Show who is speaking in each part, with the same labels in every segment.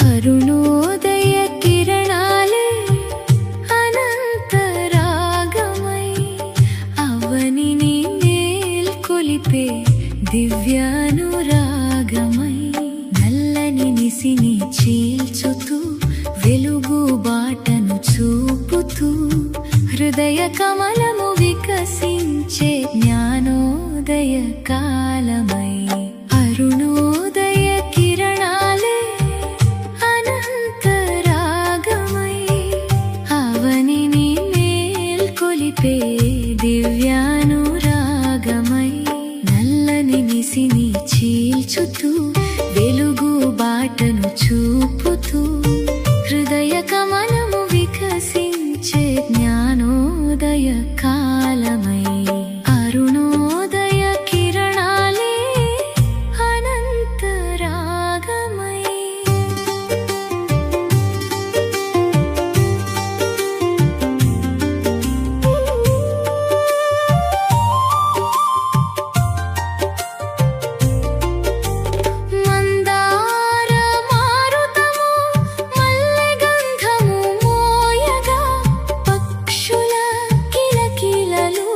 Speaker 1: అరుణోదయ కిరణాలే అనంతరాగమై అవనిని మేల్కొలిపే దివ్యానురాగమై నల్లని నిసిని చీల్చుతూ వెలుగు బాటను చూపుతూ హృదయ కమలము వికసించే జ్ఞానోదయ కాలమై అరుణోదయ కిరణాలే అనంతరాగమై అవనిని మేల్కొలిపే దివ్యానురాగమై నల్లని నిసిని చీల్చుతూ వెలుగు బాటను చూపుతూ హృదయ కమలము వికసించే జ్ఞానోదయ కాలమై అరుణోదయ కిరణాలే అనంతరాగమై మందార మారుతము మల్లెగంధము మోయగా పక్షుల కిలకిలలు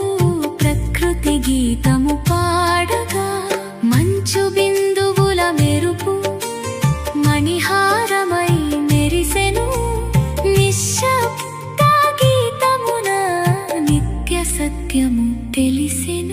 Speaker 1: ప్రకృతి గీతము పాడగా మంచు బిందువుల మెరుపు మణిహారమై మెరిసెను నిశ్శబ్ద గీతమున నిత్య సత్యము తెలిసెను.